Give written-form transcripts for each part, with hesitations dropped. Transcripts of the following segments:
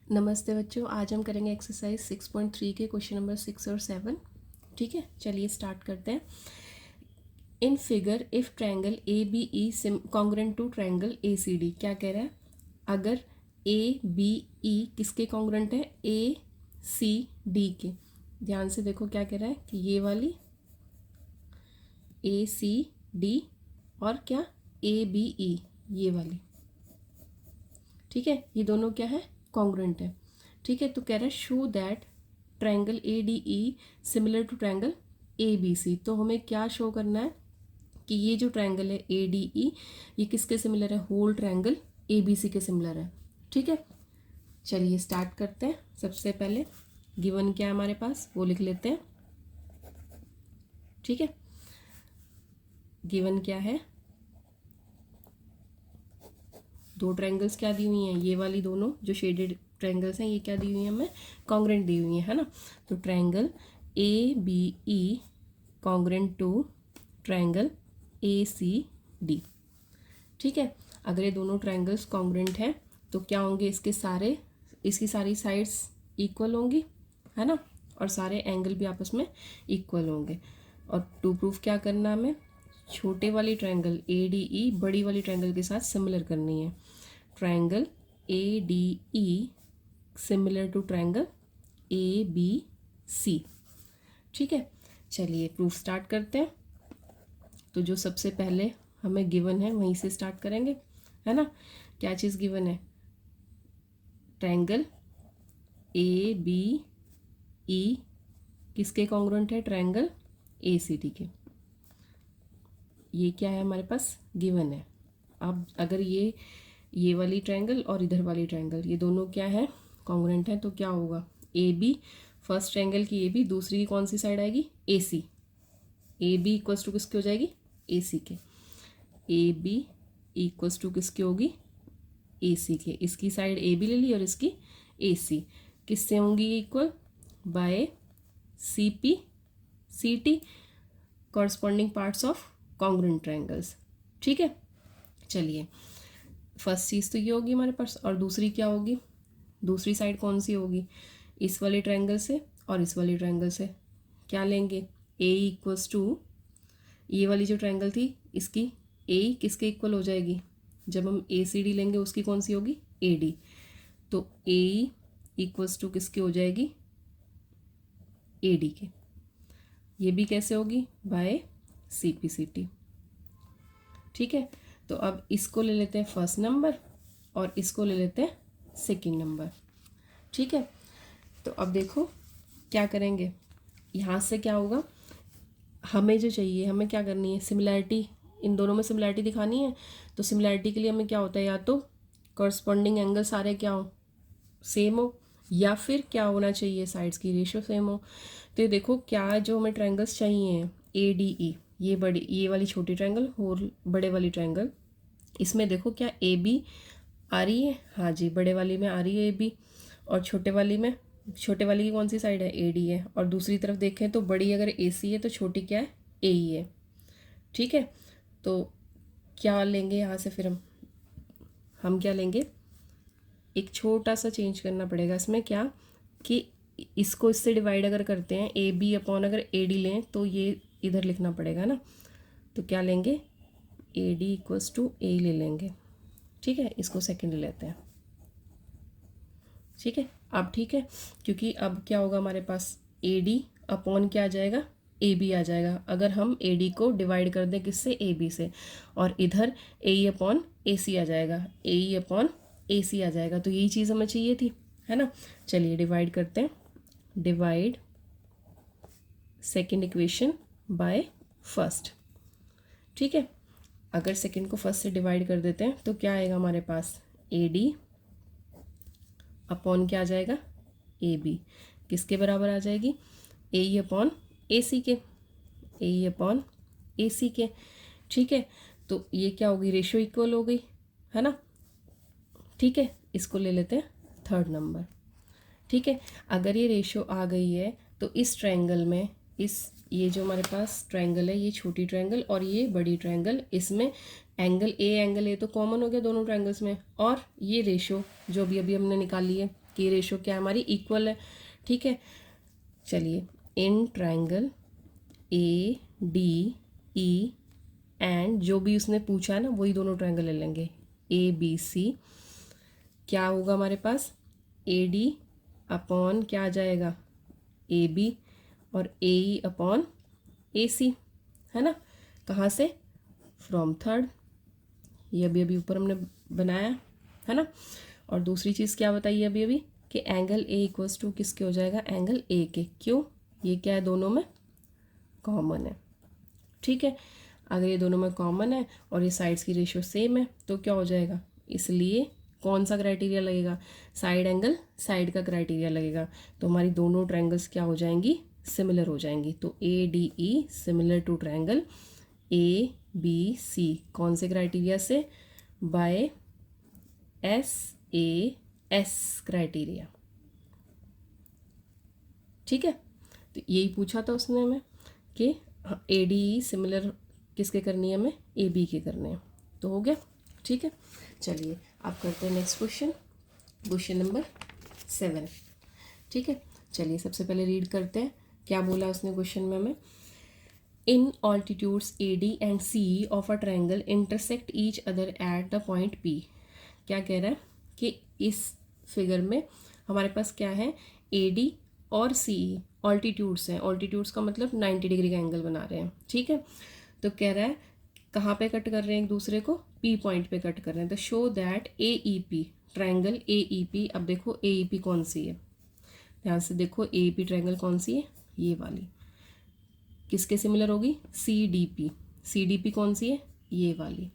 नमस्ते बच्चों, आज हम करेंगे एक्सरसाइज 6.3 के क्वेश्चन नंबर 6 और 7। ठीक है, चलिए स्टार्ट करते हैं। In figure if triangle A B E congruent to triangle A C D, क्या कह रहा है? अगर ए बी ई किसके कॉन्ग्रुएंट है? ए सी डी के। ध्यान से देखो क्या कह रहा है कि ये वाली ए सी डी और क्या ए बी ई ये वाली, ठीक है, ये दोनों क्या है? कॉन्ग्रुएंट है। ठीक है, तो कह रहा है show that triangle A D E similar to triangle A B C. तो हमें क्या शो करना है कि ये जो ट्रायंगल है ए डी ई ये किसके सिमिलर है? Whole triangle A B C के सिमिलर है। ठीक है, चलिए स्टार्ट करते हैं। सबसे पहले गिवन क्या है हमारे पास वो लिख लेते हैं। ठीक है, गिवन क्या है? दो ट्रायंगल्स क्या दी हुई हैं? ये वाली दोनों जो शेडेड ट्रायंगल्स हैं ये क्या दी हुई हैं हमें? कॉन्ग्रुएंट दी हुई है ना। तो triangle A B E congruent to triangle A C D. ठीक है, अगर ये दोनों ट्रायंगल्स कॉन्ग्रुएंट हैं तो क्या होंगे? इसकी सारी साइड्स इक्वल होंगी, है ना, और सारे एंगल भी आपस में इक्वल होंगे। और टू प्रूफ क्या करना हमें? छोटे वाली ट्रायंगल ए डी ई बड़ी वाली ट्रायंगल के साथ सिमिलर करनी है। Triangle A D E similar to triangle A B C. ठीक है, चलिए प्रूफ स्टार्ट करते हैं। तो जो सबसे पहले हमें गिवन है वहीं से स्टार्ट करेंगे, है ना। क्या चीज़ गिवन है? ट्रायंगल ए बी ई किसके कॉन्ग्रुएंट है? ट्रायंगल ए सी डी के। ये क्या है हमारे पास? गिवन है। अब अगर ये वाली ट्रायंगल और इधर वाली ट्रायंगल ये दोनों क्या है? कॉन्ग्रुएंट है। तो क्या होगा? ए बी, फर्स्ट ट्रायंगल की ए बी, दूसरी की कौन सी साइड आएगी? ए सी। ए बी इक्वल्स टू किसकी हो जाएगी? ए सी के। ए बी इक्वल्स टू किसकी होगी? ए सी के। इसकी साइड ए बी ले ली और इसकी ए सी, किससे होंगी इक्वल? By C P C T, corresponding parts of congruent triangles. ठीक है, चलिए फर्स्ट चीज़ तो ये होगी हमारे पास। और दूसरी क्या होगी? दूसरी साइड कौन सी होगी? इस वाले ट्रायंगल से और इस वाले ट्रायंगल से क्या लेंगे? ए इक्वल्स टू, ये वाली जो ट्रायंगल थी इसकी ए किसके इक्वल हो जाएगी? जब हम ए सी डी लेंगे उसकी कौन सी होगी? A D. तो ए इक्वल्स टू किसकी हो जाएगी? ए डी के। ये भी कैसे होगी? By C P C T. ठीक है, तो अब इसको ले लेते हैं फर्स्ट नंबर और इसको ले लेते हैं सेकंड नंबर। ठीक है, तो अब देखो क्या करेंगे। यहाँ से क्या होगा? हमें जो चाहिए, हमें क्या करनी है? सिमिलैरिटी, इन दोनों में सिमिलैरिटी दिखानी है। तो सिमिलैरिटी के लिए हमें क्या होता है? या तो कॉरस्पॉन्डिंग एंगल सारे क्या हो? सेम हो, या फिर क्या होना चाहिए? साइड्स की रेशियो सेम हो। तो ये देखो क्या जो हमें ट्रायंगल्स चाहिए ए डी ई, ये वाली छोटी ट्रायंगल और बड़े वाली ट्रायंगल, इसमें देखो क्या ए बी आ रही है? हाँ जी, बड़े वाली में आ रही है ए बी, और छोटे वाली की कौन सी साइड है? ए डी है। और दूसरी तरफ देखें तो बड़ी अगर ए सी है तो छोटी क्या है? ए ई है। ठीक है, तो क्या लेंगे यहाँ से? फिर हम क्या लेंगे? एक छोटा सा चेंज करना पड़ेगा इसमें। क्या कि इसको इससे डिवाइड अगर करते हैं, ए बी अपॉन अगर ए डी लें तो ये इधर लिखना पड़ेगा ना। तो क्या लेंगे? ए डी इक्वल्स टू ए ले लेंगे। ठीक है, इसको सेकंड ले लेते हैं। ठीक है, अब ठीक है, क्योंकि अब क्या होगा हमारे पास? ए डी अपॉन क्या आ जाएगा? ए बी आ जाएगा। अगर हम ए डी को डिवाइड कर दें किससे? ए बी से, और इधर ए ई अपॉन ए सी आ जाएगा, ए ई अपॉन ए सी आ जाएगा। तो यही चीज़ हमें चाहिए थी, है ना। चलिए डिवाइड करते हैं। Divide second equation by first. ठीक है, अगर सेकेंड को फर्स्ट से डिवाइड कर देते हैं तो क्या आएगा हमारे पास? ए डी अपॉन क्या आ जाएगा? ए बी, किसके बराबर आ जाएगी? ए ई अपॉन ए सी के, ए ई अपॉन ए सी के। ठीक है, तो ये क्या होगी? रेशियो इक्वल हो गई, है ना। ठीक है, इसको ले लेते हैं थर्ड नंबर। ठीक है, अगर ये रेशियो आ गई है तो इस ट्रायंगल में ये जो हमारे पास ट्रायंगल है, ये छोटी ट्रायंगल और ये बड़ी ट्रायंगल, इसमें एंगल ए तो कॉमन हो गया दोनों ट्रायंगल्स में, और ये रेशियो जो भी अभी हमने निकाली है की रेशो क्या है हमारी, इक्वल है, ठीक है। चलिए, इन triangle A D E and जो भी उसने पूछा है ना वही दोनों ट्रायंगल ले लेंगे, ए बी सी, क्या होगा हमारे पास, ए डी अपॉन क्या आ जाएगा, ए बी, और ए ई अपॉन ए सी, है ना। कहाँ से, फ्रॉम थर्ड, ये अभी अभी ऊपर हमने बनाया है ना। और दूसरी चीज़ क्या बताइए अभी अभी, कि एंगल ए इक्वल्स टू किसके हो जाएगा, एंगल ए के, क्यों, ये क्या है, दोनों में कॉमन है, ठीक है। अगर ये दोनों में कॉमन है और ये साइड्स की रेशियो सेम है तो क्या हो जाएगा, इसलिए कौन सा क्राइटेरिया लगेगा, साइड एंगल साइड का क्राइटेरिया लगेगा। तो हमारी दोनों ट्रायंगल्स क्या हो जाएंगी, सिमिलर हो जाएंगी। तो A D E similar to triangle A B C, कौन से क्राइटेरिया से, by S A S criteria, ठीक है। तो यही पूछा था उसने हमें कि ए डी ई सिमिलर किसके करनी है, हमें ए बी के करने हैं, तो हो गया, ठीक है। चलिए आप करते हैं नेक्स्ट क्वेश्चन, क्वेश्चन नंबर 7, ठीक है। चलिए सबसे पहले रीड करते हैं क्या बोला उसने क्वेश्चन में हमें, in altitudes A D and C of a triangle intersect each other at the point P. क्या कह रहा है कि इस फिगर में हमारे पास क्या है, ए डी और सी ऑल्टीट्यूड्स हैं, ऑल्टीट्यूड्स का मतलब 90 डिग्री का एंगल बना रहे हैं, ठीक है। तो कह रहा है कहाँ पे कट कर रहे हैं एक दूसरे को, पी पॉइंट पे कट कर रहे हैं। तो show that A E P triangle A E P, अब देखो ए ई पी कौन सी है, ध्यान से देखो ए ई पी ट्रायंगल कौन सी है, ये वाली, किसके सिमिलर होगी, C D P, C D P कौन सी है, ये वाली।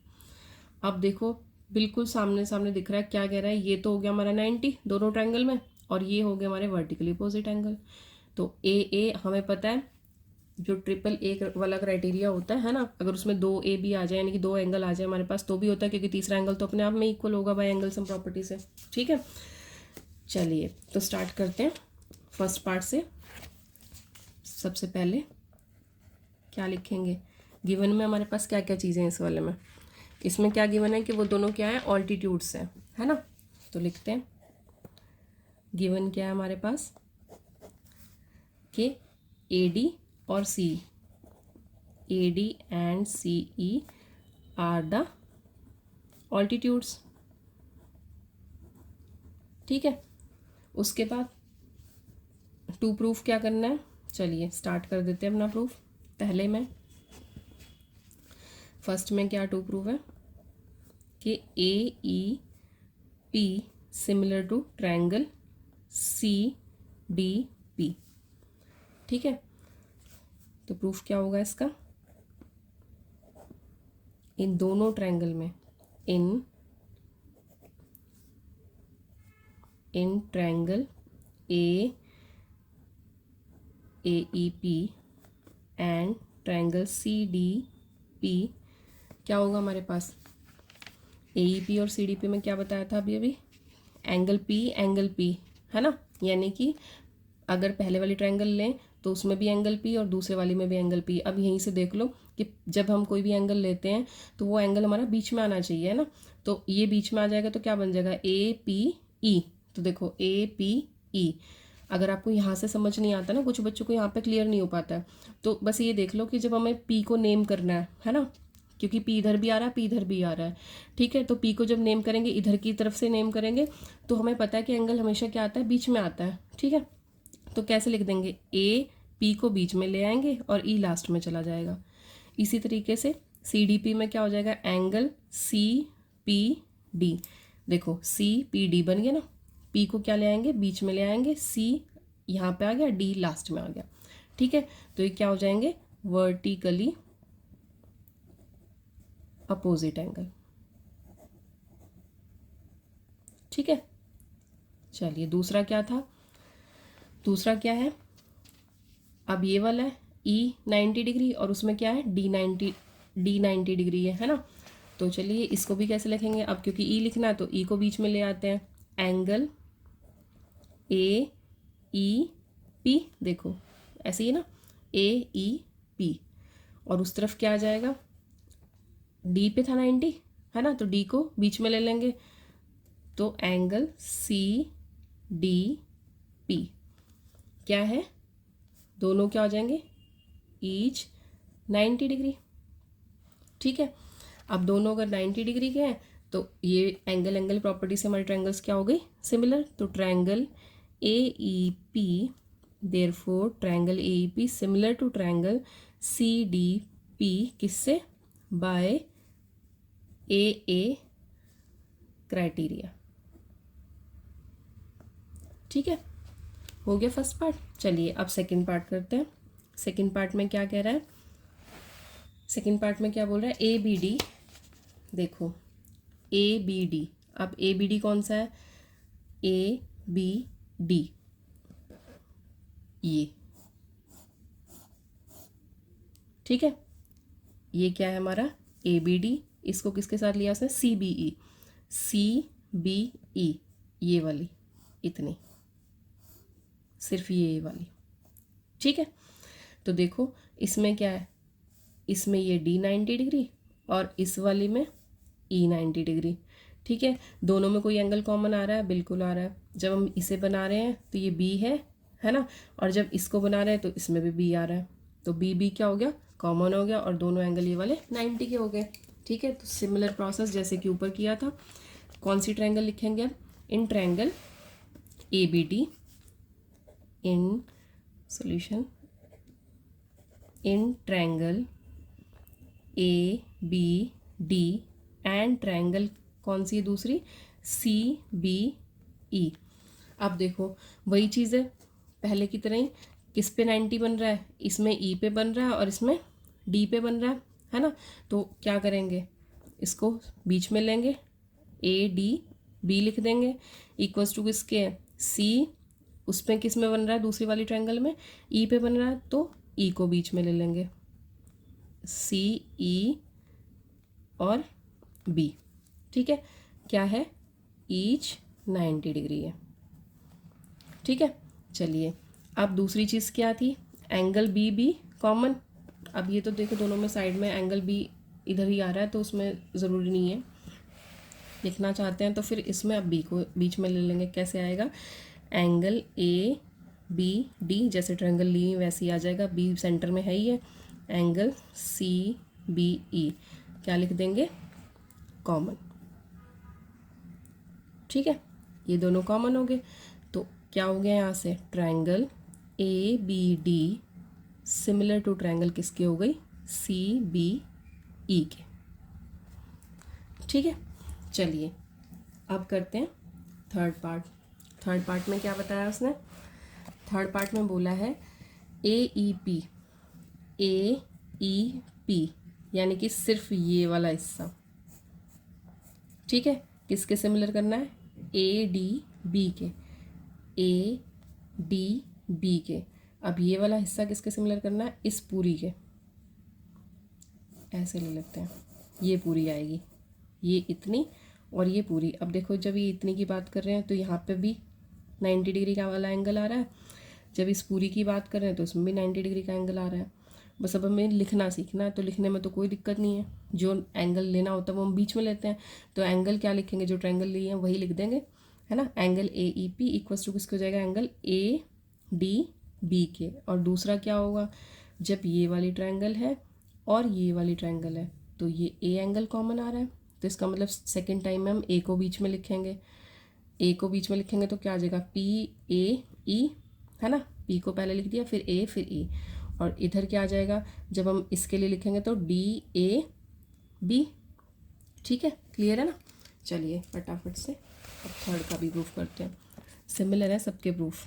अब देखो बिल्कुल सामने सामने दिख रहा है, क्या कह रहा है, ये तो हो गया हमारा 90 दोनों ट्रायंगल में, और ये हो गया हमारे वर्टिकली अपोजिट एंगल। तो ए हमें पता है जो ट्रिपल ए वाला क्राइटेरिया होता है ना, अगर उसमें दो ए बी आ जाए यानी कि दो एंगल आ जाए हमारे पास तो भी होता है, क्योंकि तीसरा एंगल तो अपने आप में इक्वल होगा बाय एंगल सम प्रॉपर्टी से, ठीक है। चलिए तो स्टार्ट करते हैं फर्स्ट पार्ट से। सबसे पहले क्या लिखेंगे, गिवन में हमारे पास क्या क्या चीज़ें हैं इस वाले में, इसमें क्या गिवन है कि वो दोनों क्या है, ऑल्टीट्यूड्स हैं, है ना। तो लिखते हैं गिवन क्या है हमारे पास, कि ए डी और C, A D and C E are the altitudes, ठीक है। उसके बाद टू प्रूफ क्या करना है, चलिए स्टार्ट कर देते हैं अपना प्रूफ। पहले में फर्स्ट में क्या टू प्रूफ है कि A E P similar to triangle C D P, ठीक है। तो प्रूफ क्या होगा इसका, इन दोनों ट्रायंगल में, in triangle A E P and triangle C D P, क्या होगा हमारे पास, ए ई पी और सी डी पी में क्या बताया था अभी अभी, एंगल पी, है ना। यानी कि अगर पहले वाली ट्रायंगल लें तो उसमें भी एंगल पी और दूसरे वाली में भी एंगल पी। अब यहीं से देख लो कि जब हम कोई भी एंगल लेते हैं तो वो एंगल हमारा बीच में आना चाहिए, है ना। तो ये बीच में आ जाएगा तो क्या बन जाएगा, ए पी ई। तो देखो ए पी ई, अगर आपको यहाँ से समझ नहीं आता ना, कुछ बच्चों को यहाँ पे क्लियर नहीं हो पाता है, तो बस ये देख लो कि जब हमें पी को नेम करना है ना, क्योंकि पी इधर भी आ रहा है, पी इधर भी आ रहा है, ठीक है। तो पी को जब नेम करेंगे इधर की तरफ से नेम करेंगे तो हमें पता है कि एंगल हमेशा क्या आता है, बीच में आता है, ठीक है। तो कैसे लिख देंगे, ए पी को बीच में ले आएंगे और ई लास्ट में चला जाएगा। इसी तरीके से सी डी पी में क्या हो जाएगा, एंगल सी पी डी, देखो सी पी डी बन गया ना, पी को क्या ले आएंगे, बीच में ले आएंगे, सी यहाँ पे आ गया, डी लास्ट में आ गया, ठीक है। तो ये क्या हो जाएंगे, वर्टिकली अपोजिट एंगल, ठीक है। चलिए दूसरा क्या था, दूसरा क्या है, अब ये वाला है ई 90 डिग्री और उसमें क्या है, डी 90 डिग्री है ना। तो चलिए इसको भी कैसे लिखेंगे, अब क्योंकि ई लिखना है तो ई को बीच में ले आते हैं, एंगल ए ई पी, देखो ऐसे ही ना, ए ई पी, और उस तरफ क्या आ जाएगा, डी पे था 90, है ना, तो डी को बीच में ले लेंगे, तो एंगल सी डी पी क्या है, दोनों क्या हो जाएंगे, ईच 90 डिग्री। ठीक है, अब दोनों अगर 90 डिग्री के हैं तो ये एंगल प्रॉपर्टी से हमारे ट्रायंगल्स क्या हो गई, सिमिलर। तो triangle A E P, therefore triangle A E P similar to triangle C D P, किससे, बाय ए क्राइटेरिया। ठीक है, हो गया फर्स्ट पार्ट। चलिए अब सेकंड पार्ट करते हैं। सेकंड पार्ट में क्या कह रहा है, सेकंड पार्ट में क्या बोल रहा है, ए बी डी। देखो ए बी डी, अब ए बी डी कौन सा है, ए बी डी ये, ठीक है, ये क्या है हमारा ए बी डी, इसको किसके साथ लिया उसने, C B E, C B E ये वाली, इतनी सिर्फ ये वाली। ठीक है, तो देखो इसमें क्या है, इसमें ये डी 90 डिग्री और इस वाली में ई 90 डिग्री। ठीक है, दोनों में कोई एंगल कॉमन आ रहा है, बिल्कुल आ रहा है। जब हम इसे बना रहे हैं तो ये बी है ना, और जब इसको बना रहे हैं तो इसमें भी बी आ रहा है, तो बी बी क्या हो गया, कॉमन हो गया, और दोनों एंगल ये वाले 90 के हो गए। ठीक है, तो सिमिलर प्रोसेस जैसे कि ऊपर किया था। कौन सी ट्रायंगल लिखेंगे, in triangle A B D, in solution in triangle A B D and triangle कौन सी है दूसरी, सी बी ई। अब देखो वही चीज़ है पहले की तरह ही, किस पे 90 बन रहा है, इसमें ई पे बन रहा है और इसमें डी पे बन रहा है ना। तो क्या करेंगे, इसको बीच में लेंगे, ए डी बी लिख देंगे, इक्वल्स टू किसके, सी उस पर किस में बन रहा है, दूसरी वाली ट्रायंगल में ई पे बन रहा है, तो ई को बीच में ले लेंगे, सी ई और बी। ठीक है, क्या है, ईच 90 डिग्री है। ठीक है, चलिए अब दूसरी चीज़ क्या थी, एंगल बी बी कॉमन। अब ये तो देखो दोनों में साइड में एंगल बी इधर ही आ रहा है, तो उसमें ज़रूरी नहीं है, लिखना चाहते हैं तो फिर इसमें अब बी को बीच में ले लेंगे। कैसे आएगा, एंगल ए बी डी, जैसे ट्रायंगल ली वैसे ही आ जाएगा, बी सेंटर में है ही है, एंगल सी बी ई क्या लिख देंगे, कॉमन। ठीक है, ये दोनों कॉमन हो गए, तो क्या हो गया यहाँ से, triangle A B D similar to triangle किसके हो गई, सी बी ई के। ठीक है, चलिए अब करते हैं थर्ड पार्ट। थर्ड पार्ट में क्या बताया उसने, थर्ड पार्ट में बोला है ए ई पी यानी कि सिर्फ ये वाला हिस्सा। ठीक है, किसके सिमिलर करना है, ए डी बी के, ए डी बी के। अब ये वाला हिस्सा किसके सिमिलर करना है, इस पूरी के, ऐसे ले लेते हैं, ये पूरी आएगी, ये इतनी और ये पूरी। अब देखो जब ये इतनी की बात कर रहे हैं तो यहाँ पे भी 90 डिग्री का वाला एंगल आ रहा है, जब इस पूरी की बात कर रहे हैं तो इसमें भी 90 डिग्री का एंगल आ रहा है। बस अब हमें लिखना सीखना है, तो लिखने में तो कोई दिक्कत नहीं है, जो एंगल लेना होता है वो हम बीच में लेते हैं। तो एंगल क्या लिखेंगे, जो ट्रायंगल लिए हैं वही लिख देंगे, है ना। Angle A E P equals to किसको हो जाएगा, एंगल ए डी बी के। और दूसरा क्या होगा, जब ये वाली ट्रायंगल है और ये वाली ट्रायंगल है तो ये ए एंगल कॉमन आ रहा है, तो इसका मतलब सेकेंड टाइम में हम ए को बीच में लिखेंगे। ए को बीच में लिखेंगे तो क्या आ जाएगा, पी ए ई, है ना, पी को पहले लिख दिया, फिर ए फिर ई। और इधर क्या आ जाएगा, जब हम इसके लिए लिखेंगे तो डी ए बी। ठीक है, क्लियर है ना। चलिए फटाफट से अब थर्ड का भी प्रूफ करते हैं। सिमिलर है सबके प्रूफ,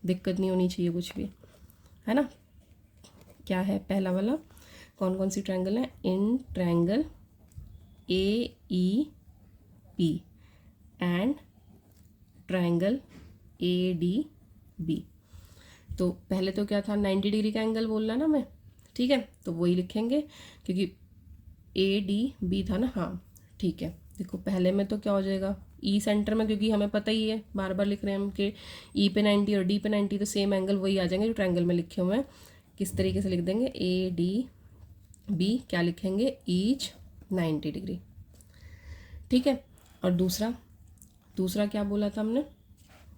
दिक्कत नहीं होनी चाहिए कुछ भी, है ना। क्या है पहला वाला, कौन कौन सी ट्रायंगल है, in triangle A E P and triangle A D B. तो पहले तो क्या था, 90 डिग्री का एंगल बोलना ना मैं, ठीक है, तो वही लिखेंगे क्योंकि ए डी बी था ना, हाँ ठीक है। देखो पहले में तो क्या हो जाएगा, ई सेंटर में, क्योंकि हमें पता ही है बार बार लिख रहे हैं हम कि ई पे 90 और डी पे 90, तो सेम एंगल वही आ जाएंगे जो ट्रायंगल में लिखे हुए हैं। किस तरीके से लिख देंगे, ए डी बी क्या लिखेंगे, ईच 90 डिग्री। ठीक है, और दूसरा क्या बोला था हमने,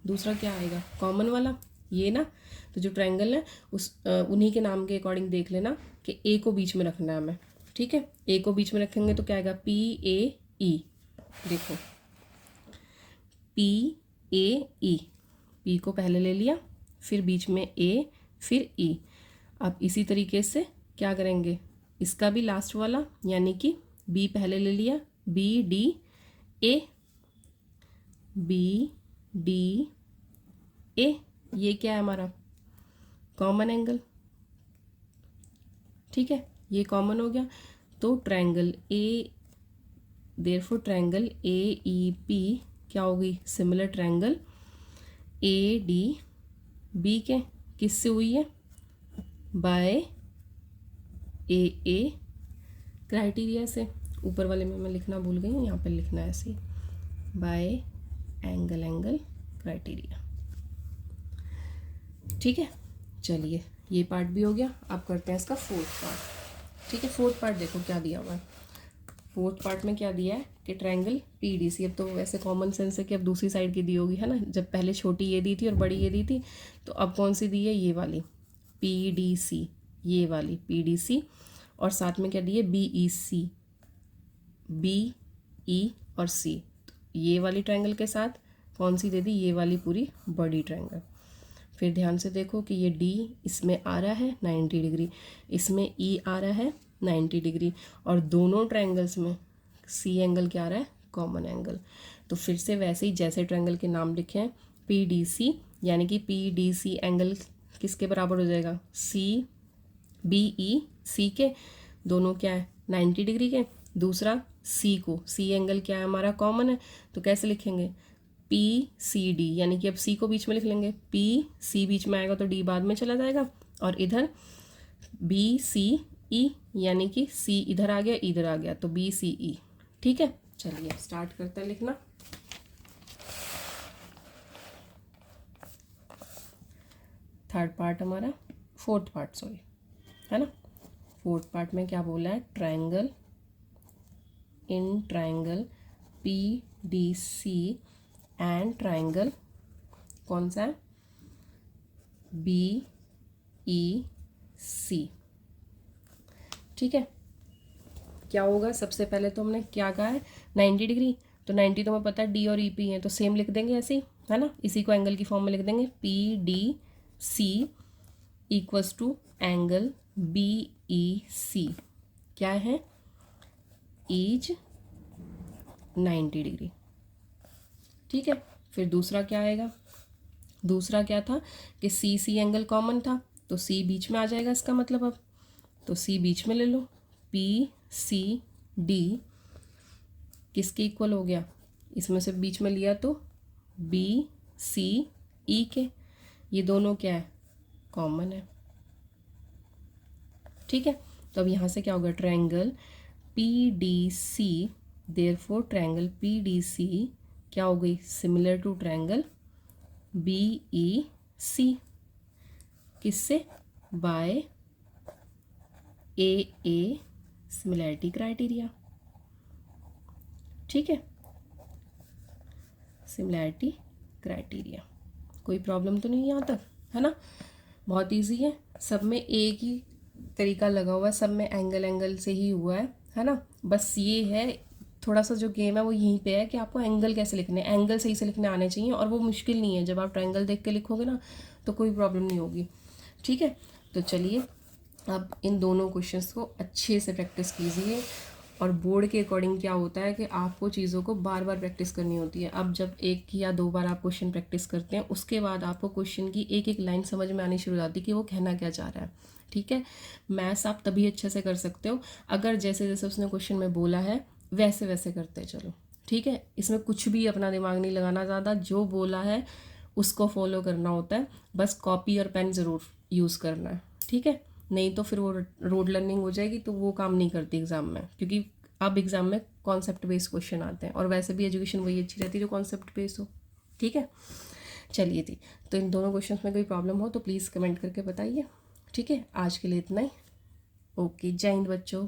दूसरा क्या आएगा, कॉमन वाला ये ना। तो जो ट्रायंगल है उस उन्हीं के नाम के अकॉर्डिंग देख लेना कि ए को बीच में रखना है हमें, ठीक है। ए को बीच में रखेंगे तो क्या आएगा, पी ए ई। देखो पी ए ई, पी को पहले ले लिया, फिर बीच में ए, फिर ई। अब इसी तरीके से क्या करेंगे, इसका भी लास्ट वाला यानी कि बी पहले ले लिया, B D A, B D A, ये क्या है हमारा, कॉमन एंगल, ठीक है, ये कॉमन हो गया। तो triangle A, therefore triangle A E P क्या होगी, similar triangle A D B के किससे हुई है, बाय ए क्राइटेरिया से। ऊपर वाले में मैं लिखना भूल गई हूँ, यहाँ पर लिखना है ऐसे, बाय एंगल क्राइटेरिया, ठीक है। चलिए ये पार्ट भी हो गया, अब करते हैं इसका फोर्थ पार्ट, ठीक है। फोर्थ पार्ट देखो क्या दिया हुआ है, फोर्थ पार्ट में क्या दिया है कि ट्रायंगल पी डी सी। अब तो वैसे कॉमन सेंस है कि अब दूसरी साइड की दी होगी, है ना। जब पहले छोटी ये दी थी और बड़ी ये दी थी, तो अब कौन सी दी है, ये वाली पी डी सी, ये वाली पी डी सी। और साथ में क्या दी है, बी ई सी, बी ई और सी। तो ये वाली ट्रायंगल के साथ कौन सी दे दी, ये वाली पूरी बड़ी ट्रायंगल। फिर ध्यान से देखो कि ये डी इसमें आ रहा है 90 डिग्री, इसमें ई आ रहा है 90 डिग्री, और दोनों ट्रायंगल्स में सी एंगल क्या आ रहा है, कॉमन एंगल। तो फिर से वैसे ही जैसे ट्रायंगल के नाम लिखे हैं, पी डी सी, यानी कि पी डी सी एंगल किसके बराबर हो जाएगा, सी बी ई सी के, दोनों क्या है 90 डिग्री के। दूसरा सी को, सी एंगल क्या है हमारा, कॉमन है, तो कैसे लिखेंगे, पी सी डी, यानी कि अब सी को बीच में लिख लेंगे, पी सी बीच में आएगा तो डी बाद में चला जाएगा, और इधर बी सी ई, यानी कि सी इधर आ गया इधर आ गया, तो बी सी ई, ठीक है। चलिए स्टार्ट करते हैं लिखना। थर्ड पार्ट हमारा, फोर्थ पार्ट सॉरी, है ना। फोर्थ पार्ट में क्या बोला है, triangle, in triangle P D C and triangle कौन सा है, बी ई सी, ठीक है। क्या होगा, सबसे पहले तो हमने क्या कहा है 90 डिग्री, तो 90 तो हमें पता है डी और ई पी है, तो सेम लिख देंगे ऐसे ही, है ना। इसी को एंगल की फॉर्म में लिख देंगे, P D C equals to angle B E C क्या है, इज 90 डिग्री, ठीक है। फिर दूसरा क्या आएगा, दूसरा क्या था कि सी सी एंगल कॉमन था, तो सी बीच में आ जाएगा इसका मतलब, अब तो सी बीच में ले लो, पी सी डी किसके इक्वल हो गया, इसमें से बीच में लिया तो बी सी ई के, ये दोनों क्या है, कॉमन है, ठीक है। तो अब यहाँ से क्या होगा, triangle P D C, therefore triangle P D C क्या हो गई, similar to triangle B E C, किससे, बाय ए सिमिलैरिटी क्राइटेरिया, ठीक है, सिमिलैरिटी क्राइटेरिया। कोई प्रॉब्लम तो नहीं यहाँ तक, है ना। बहुत इजी है, सब में एक ही तरीका लगा हुआ है, सब में एंगल से ही हुआ है ना। बस ये है थोड़ा सा जो गेम है वो यहीं पे है कि आपको एंगल कैसे लिखने हैं, एंगल सही से लिखने आने चाहिए, और वो मुश्किल नहीं है। जब आप ट्रायंगल देख के लिखोगे ना तो कोई प्रॉब्लम नहीं होगी, ठीक है। तो चलिए अब इन दोनों क्वेश्चंस को अच्छे से प्रैक्टिस कीजिए, और बोर्ड के अकॉर्डिंग क्या होता है कि आपको चीज़ों को बार बार प्रैक्टिस करनी होती है। अब जब एक या दो बार आप क्वेश्चन प्रैक्टिस करते हैं, उसके बाद आपको क्वेश्चन की एक एक लाइन समझ में आनी शुरू हो जाती है कि वो कहना क्या चाह रहा है, ठीक है। मैथ्स आप तभी अच्छे से कर सकते हो अगर जैसे जैसे उसने क्वेश्चन में बोला है वैसे वैसे करते चलो, ठीक है। इसमें कुछ भी अपना दिमाग नहीं लगाना ज़्यादा, जो बोला है उसको फॉलो करना होता है, बस कॉपी और पेन ज़रूर यूज़ करना है, ठीक है। नहीं तो फिर वो रोड लर्निंग हो जाएगी, तो वो काम नहीं करती एग्ज़ाम में, क्योंकि अब एग्ज़ाम में कॉन्सेप्ट बेस्ड क्वेश्चन आते हैं, और वैसे भी एजुकेशन वही अच्छी रहती है जो कॉन्सेप्ट बेस्ड हो, ठीक है। चलिए थी, तो इन दोनों क्वेश्चन में कोई प्रॉब्लम हो तो प्लीज़ कमेंट करके बताइए, ठीक है। आज के लिए इतना ही, ओके, जय हिंद बच्चों।